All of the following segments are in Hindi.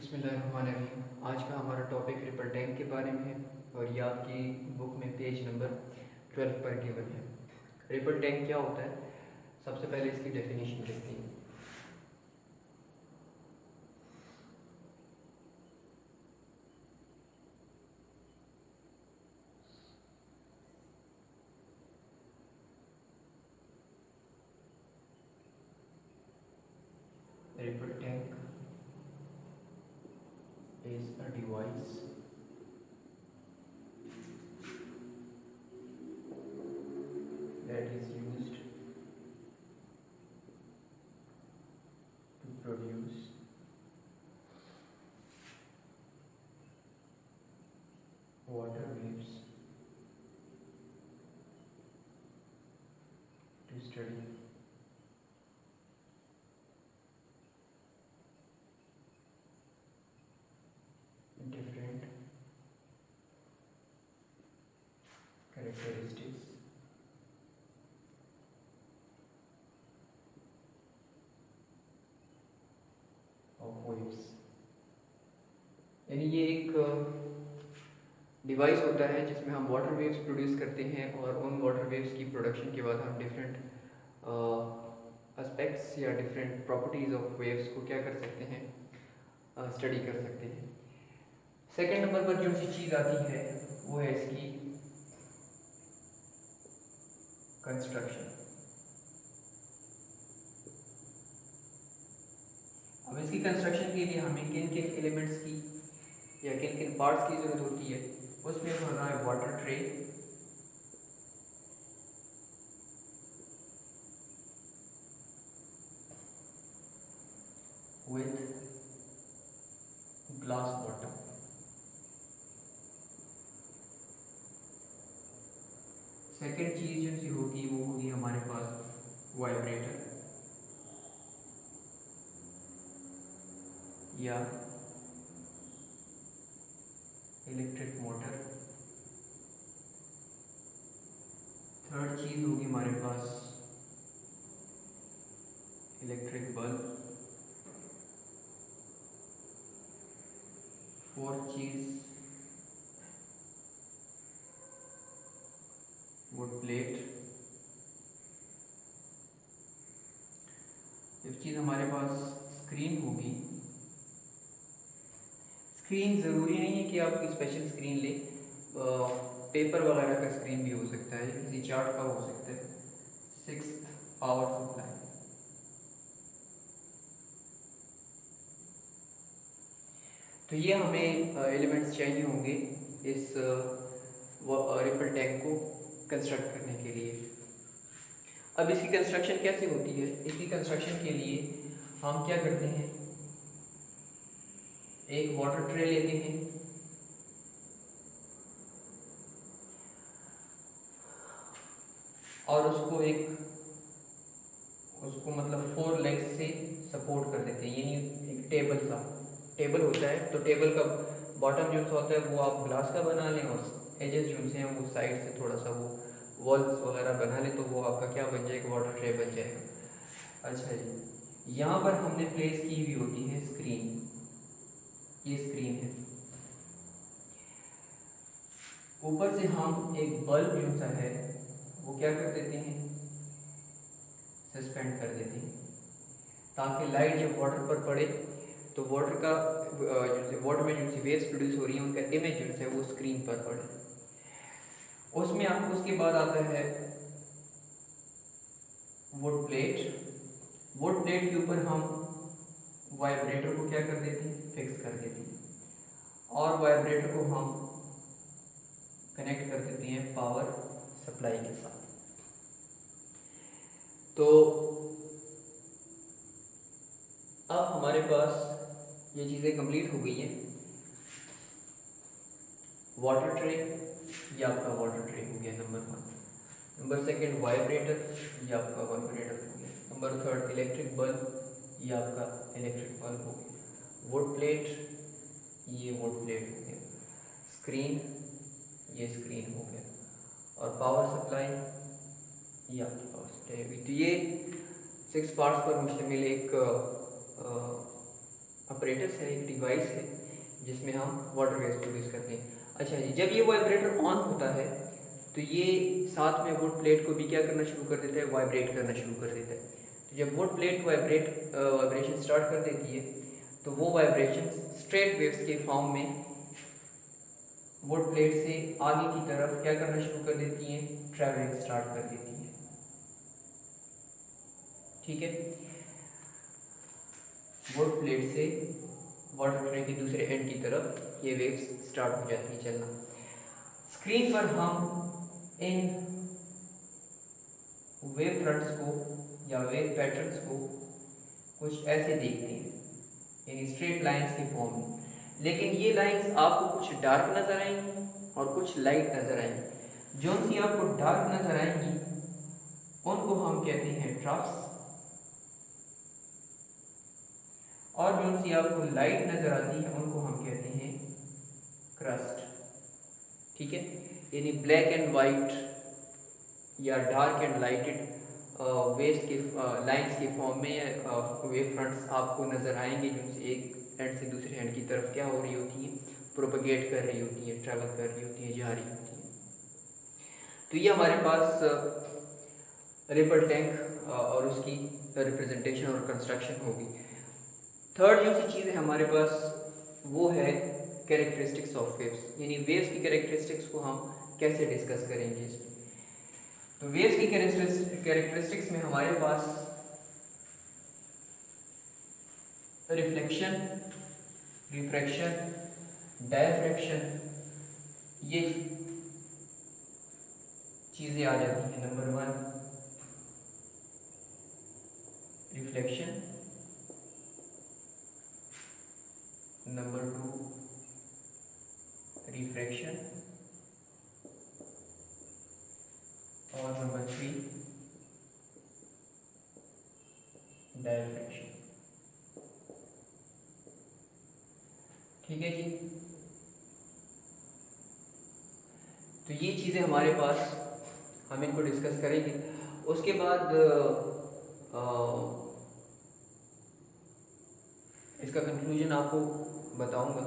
बिस्मिल्लाहिर्रहमानिर्रहीम। आज का हमारा टॉपिक रिपल टैंक के बारे में है और ये आपकी बुक में पेज नंबर 12 पर गिवन है। रिपल टैंक क्या होता है, सबसे पहले इसकी डेफिनेशन देखते हैं। Ripple tank is a device that is used to produce water waves to study different characteristics of waves। यानी ये एक डिवाइस होता है जिसमें हम वाटर वेव्स प्रोड्यूस करते हैं और उन वाटर वेव्स की प्रोडक्शन के बाद हम डिफरेंट एस्पेक्ट्स या डिफरेंट प्रॉपर्टीज़ ऑफ वेव्स को क्या कर सकते हैं, स्टडी कर सकते हैं। सेकंड नंबर पर जो सी चीज़ आती है वो है इसकी कंस्ट्रक्शन। अब इसकी कंस्ट्रक्शन के लिए हमें किन किन एलिमेंट्स की या किन किन पार्ट्स की ज़रूरत होती है, उसमें हो रहा है water tray, with glass bottom. Second चीज़ जो सी होगी वो होगी हमारे पास वाइब्रेटर या इलेक्ट्रिक मोटर। थर्ड चीज़ होगी हमारे पास इलेक्ट्रिक बल्ब। फोर्थ चीज़ वुड प्लेट। फिफ्थ चीज़ हमारे पास स्क्रीन होगी। स्क्रीन ज़रूरी नहीं है कि आप कोई स्पेशल स्क्रीन लें, पेपर वगैरह का स्क्रीन भी हो सकता है, किसी चार्ट का हो सकता है। Sixth power supply. तो ये हमें एलिमेंट्स चाहिए होंगे इस रिपल टैंक को कंस्ट्रक्ट करने के लिए। अब इसकी कंस्ट्रक्शन कैसे होती है? इसकी कंस्ट्रक्शन के लिए हम क्या करते हैं, एक वाटर ट्रे लेते हैं, और उसको मतलब 4 लेग्स से सपोर्ट कर देते हैं। यानी एक टेबल होता है, तो टेबल का बॉटम जो होता है वो आप ग्लास का बना लें और एजेस जो हैं वो साइड से थोड़ा सा वो वॉल्स वगैरह बना लें, तो वो आपका क्या बन जाएगा, वाटर ट्रे बन जाएगा। अच्छा जी, यहाँ पर हमने प्लेस की हुई होती है स्क्रीन। ये स्क्रीन है, ऊपर से हम एक बल्ब जो सा है वो क्या कर देते हैं, सस्पेंड कर देते हैं, ताकि लाइट जब वाटर पर पड़े तो वाटर का वाटर में जो वेव्स प्रोड्यूस हो रही हैं उनका इमेज जो है वो स्क्रीन पर पड़े। उसमें आपको उसके बाद आता है वुड प्लेट। वुड प्लेट के ऊपर हम वाइब्रेटर को क्या कर देते हैं, फिक्स कर देते हैं, और वाइब्रेटर को हम कनेक्ट कर देते हैं पावर सप्लाई के साथ। तो अब हमारे पास ये चीज़ें कंप्लीट हो गई हैं। वाटर ट्रे, ये आपका वाटर ट्रे हो गया नंबर 1। नंबर सेकंड वाइब्रेटर, ये आपका वाइब्रेटर हो गया। नंबर थर्ड इलेक्ट्रिक बल्ब, ये आपका इलेक्ट्रिक बल्ब हो गया। वुड प्लेट, ये वुड प्लेट हो गया। स्क्रीन, ये स्क्रीन हो गया। और पावर सप्लाई, ये आपकी पावर सप्लाई होगी। तो ये 6 पार्ट्स पर मुश्तमिल एक अपरेटस है, एक डिवाइस है जिसमें हम वाटर गैस प्रोड्यूस करते हैं। अच्छा जी, जब ये वाइब्रेटर ऑन होता है तो ये साथ में वुड प्लेट को भी क्या करना शुरू कर देता है, वाइब्रेट करना शुरू कर देता है। तो जब वुड प्लेट वाइब्रेशन स्टार्ट कर देती है तो वो वाइब्रेशन स्ट्रेट वेव्स के फॉर्म में वुड प्लेट से आगे की तरफ क्या करना शुरू कर देती हैं, ट्रैवलिंग स्टार्ट कर देती हैं। ठीक है, वुड प्लेट से वाटर ट्रे के दूसरे एंड की तरफ ये वेव्स स्टार्ट हो जाती है चलना। स्क्रीन पर हम इन वेव फ्रंट्स को या वेव पैटर्न्स को कुछ ऐसे देखते हैं, यानी स्ट्रेट लाइंस के फॉर्म में। लेकिन ये लाइंस आपको कुछ डार्क नजर आएंगी और कुछ लाइट नजर आएंगी। जो सी आपको डार्क नजर आएंगी उनको हम कहते हैं ट्रफ्स, और जो सी आपको लाइट नजर आती है उनको हम कहते हैं क्रस्ट। ठीक है, यानी ब्लैक एंड वाइट या डार्क एंड लाइटेड वेव्स के लाइंस के फॉर्म में वेव फ्रंट्स आपको नजर आएंगे, जो एक एंड से दूसरे एंड की तरफ क्या हो रही होती है, प्रोपगेट कर रही होती है, ट्रैवल कर रही होती है, जा रही होती है। तो ये हमारे पास रिपल टैंक और उसकी रिप्रेजेंटेशन और कंस्ट्रक्शन होगी। थर्ड जो सी चीज़ है हमारे पास वो है कैरेक्टरिस्टिक्स ऑफ वेव्स, यानी वेव्स की कैरेक्टरिस्टिक्स को हम कैसे डिस्कस करेंगे इसमें। तो वेव्स की कैरेक्टरिस्टिक्स में हमारे पास रिफ्लेक्शन, रिफ्रैक्शन, डायफ्रैक्शन, ये चीजें आ जाती हैं। नंबर 1 रिफ्लेक्शन, नंबर 2 रिफ्रैक्शन और नंबर 3 डायफ्रैक्शन। ठीक है जी, तो ये चीज़ें हमारे पास, हम इनको डिस्कस करेंगे। उसके बाद इसका कंक्लूजन आपको बताऊंगा।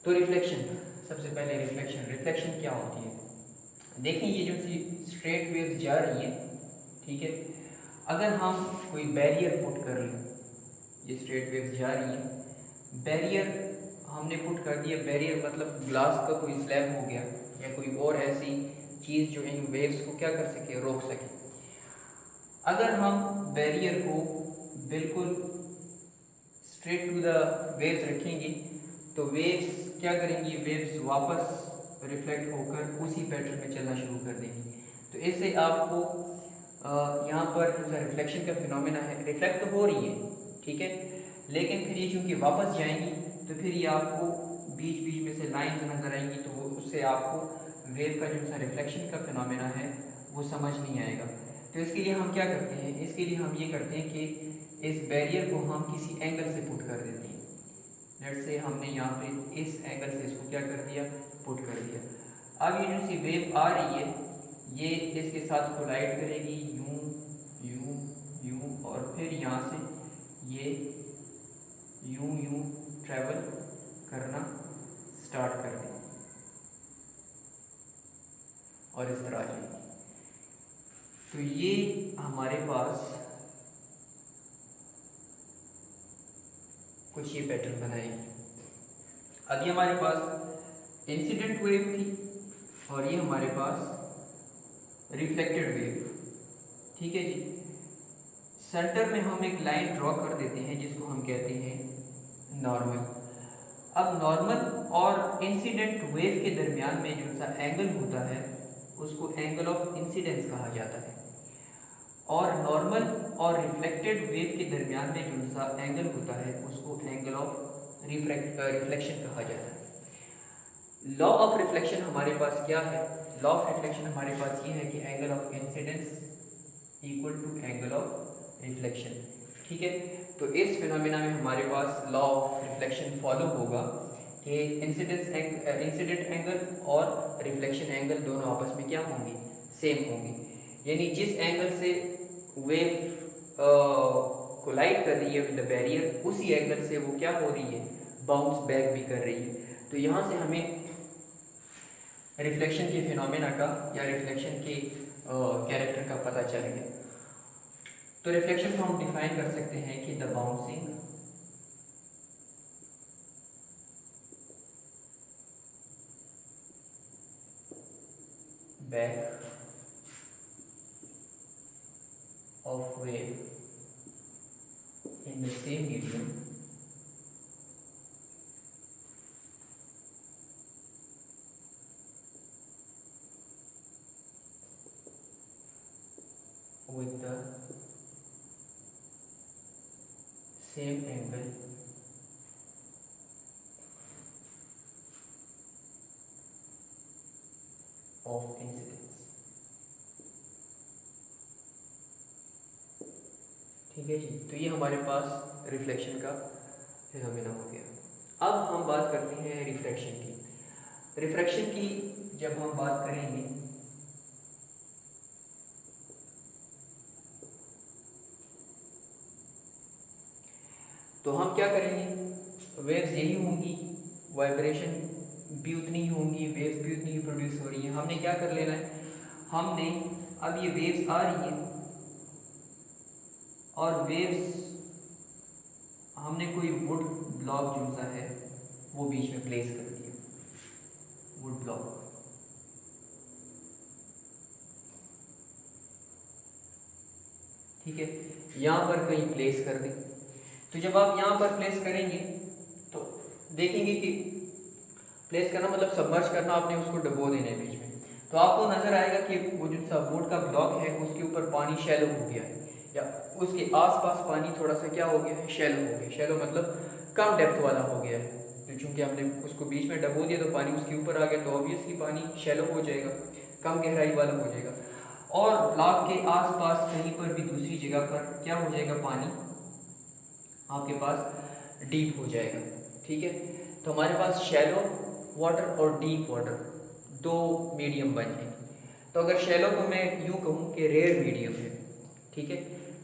तो रिफ्लेक्शन, सबसे पहले रिफ्लेक्शन क्या होती है। देखिए, ये जो सी स्ट्रेट वेव्स जा रही है, ठीक है, अगर हम कोई बैरियर पुट कर लें, ये स्ट्रेट वेव्स जा रही है, बैरियर हमने पुट कर दिया, बैरियर मतलब ग्लास का कोई स्लैब हो गया या कोई और ऐसी चीज़ जो इन वेव्स को क्या कर सके, रोक सके। अगर हम बैरियर को बिल्कुल स्ट्रेट टू द वेव्स रखेंगे तो वेव्स क्या करेंगी, वेव्स वापस रिफ्लेक्ट होकर उसी पैटर्न में चलना शुरू कर देंगी। तो इससे आपको यहाँ पर जो सा रिफ्लेक्शन का फिनोमेना है, रिफ्लेक्ट तो हो रही है, ठीक है, लेकिन फिर ये चूँकि वापस जाएंगी तो फिर ये आपको बीच बीच में से लाइंस नजर आएंगी, तो वो उससे आपको वेव का जो सा रिफ्लेक्शन का फिनोमेना है वो समझ नहीं आएगा। तो इसके लिए हम क्या करते हैं, इसके लिए हम ये करते हैं कि इस बैरियर को हम किसी एंगल से पुट कर देते हैं। लेट्स से हमने यहाँ पे इस एंगल से इसको क्या कर दिया, पुट कर दिया। अब ये जो सी वेव आ रही है ये इसके साथ कोलाइड करेगी, यूं यूं यूं, और फिर यहाँ से ये यूं यूं ट्रैवल करना स्टार्ट कर देगी और इस तरह आ जाएगी। तो ये हमारे पास कुछ ये पैटर्न बनाएगी। अभी हमारे पास इंसिडेंट वेव थी और ये हमारे पास रिफ्लेक्टेड वेव, ठीक है जी। सेंटर में हम एक लाइन ड्रॉ कर देते हैं जिसको हम कहते हैं नॉर्मल। अब नॉर्मल और इंसिडेंट वेव के दरमियान में जो सा एंगल होता है उसको एंगल ऑफ इंसिडेंस कहा जाता है, और नॉर्मल और रिफ्लेक्टेड वेव के दरमियान में जो सा एंगल होता है उसको एंगल ऑफ रिफ्लेक्शन कहा जाता है। लॉ ऑफ रिफ्लेक्शन हमारे पास क्या है, लॉ ऑफ रिफ्लेक्शन हमारे पास ये है कि angle of incidence equal to angle of reflection, ठीक है। तो इस फिनोमेना में हमारे पास लॉ ऑफ रिफ्लेक्शन फॉलो होगा कि इंसिडेंट एंगल और रिफ्लेक्शन एंगल दोनों आपस में क्या होंगे, सेम होंगे। यानी जिस एंगल से वेव कोलाइड कर रही है विद द बैरियर, उसी एंगल से वो क्या हो रही है, बाउंस बैक भी कर रही है। तो यहाँ से हमें रिफ्लेक्शन के फिनोमेना का या रिफ्लेक्शन के कैरेक्टर का पता चल गया। तो रिफ्लेक्शन को हम डिफाइन कर सकते हैं कि the bouncing back of wave in the same medium with the same angle of incidence। ठीक है जी, तो ये हमारे पास रिफ्लेक्शन का फिनोमेना हो गया। अब हम बात करते हैं रिफ्रैक्शन की। रिफ्रैक्शन की जब हम बात करेंगे तो हम क्या करेंगे, वेव्स यही होंगी, वाइब्रेशन भी उतनी ही होंगी, वेव्स भी उतनी ही प्रोड्यूस हो रही है। हमने क्या कर लेना है, हमने अब ये वेव्स आ रही है और वेव्स हमने कोई वुड ब्लॉक जो सा है वो बीच में प्लेस कर दिया, वुड ब्लॉक। ठीक है, यहाँ पर कहीं प्लेस कर दें। तो जब आप यहाँ पर प्लेस करेंगे तो देखेंगे कि प्लेस करना मतलब सबमर्ज करना, आपने उसको डुबो देना है बीच में। तो आपको नजर आएगा कि वो जो सा वुड का ब्लॉक है उसके ऊपर पानी शैलो हो गया है, या उसके आसपास पानी थोड़ा सा क्या हो गया है, शैलो हो गया। शैलो मतलब कम डेप्थ वाला हो गया है। तो चूंकि हमने उसको बीच में डुबो दिया तो पानी उसके ऊपर आ गया, तो ऑब्वियसली पानी शैलो हो जाएगा, कम गहराई वाला हो जाएगा। और ब्लॉक के आसपास कहीं पर भी दूसरी जगह पर क्या हो जाएगा, पानी आपके पास डीप हो जाएगा। ठीक है, तो हमारे पास शैलो वाटर और डीप वाटर दो मीडियम बन जाएंगे। तो अगर शैलो को मैं यूँ कहूँ कि रेयर मीडियम है, ठीक है,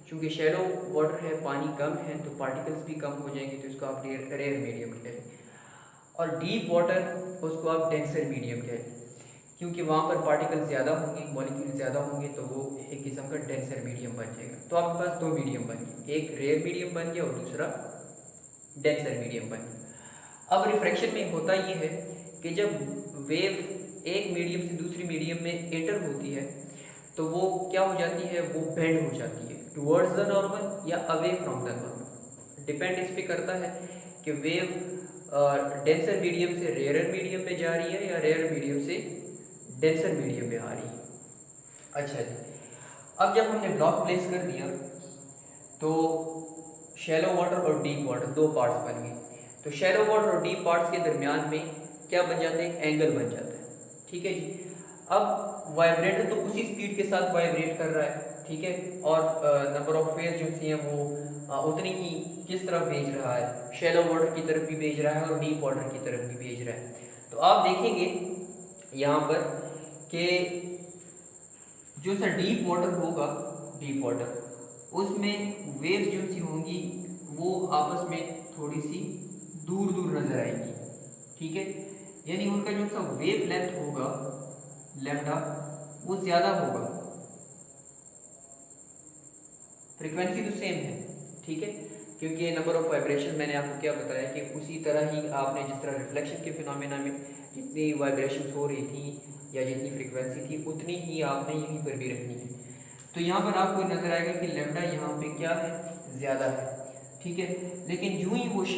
क्योंकि शैलो वाटर है, पानी कम है तो पार्टिकल्स भी कम हो जाएंगे, तो इसको आप रेयर मीडियम कहें। और डीप वाटर उसको आप डेंसर मीडियम कहें, क्योंकि वहाँ पर पार्टिकल ज़्यादा होंगे, मॉलिक्यूल ज़्यादा होंगे, तो वो एक किस्म का डेंसर मीडियम बन जाएगा। तो आपके पास दो मीडियम बन गए, एक रेयर मीडियम बन गया और दूसरा डेंसर मीडियम बन गया। अब रिफ्रैक्शन में होता ये है कि जब वेव एक मीडियम से दूसरी मीडियम में एंटर होती है तो वो क्या हो जाती है, वो बेंड हो जाती है टुवर्ड्स द नॉर्मल या away from the normal. Depend इस पे करता है कि वेव डेंसर मीडियम से रेयर मीडियम में जा रही है या रेयर मीडियम से डेंसर मीडियम में आ रही है। अच्छा जी, अब जब हमने ब्लॉक प्लेस कर दिया तो शैलो वाटर और डीप वाटर दो पार्ट्स बन गए। तो शैलो वाटर और डीप पार्ट्स के दरमियान में क्या बन जाता है, एंगल बन जाता है। ठीक है जी, अब वाइब्रेटर तो उसी स्पीड के साथ वाइब्रेट कर रहा है, ठीक है, और नंबर ऑफ फेज जो सी हैं वो उतनी ही किस तरफ भेज रहा है, शैलो वाटर की तरफ भी भेज रहा है और डीप वाटर की तरफ भी भेज रहा है। तो आप देखेंगे यहाँ पर कि जो सा डीप वाटर होगा, डीप वाटर उसमें वेव्स जो सी होंगी वो आपस में थोड़ी सी दूर दूर नजर आएंगी। ठीक है, यानी उनका जो सा वेव लेंथ होगा लैम्डा वो ज़्यादा होगा, फ्रीक्वेंसी तो सेम है। ठीक है, क्योंकि नंबर ऑफ वाइब्रेशन मैंने आपको क्या बताया कि उसी तरह ही आपने जिस तरह रिफ्लेक्शन के फिनोमेना में जितनी वाइब्रेशन हो रही थी या जितनी फ्रीक्वेंसी थी उतनी ही आपने यहीं पर भी रखनी है। तो यहाँ पर आपको नजर आएगा कि लैम्डा यहाँ पे क्या है, ज़्यादा है। ठीक है, लेकिन यूं ही वो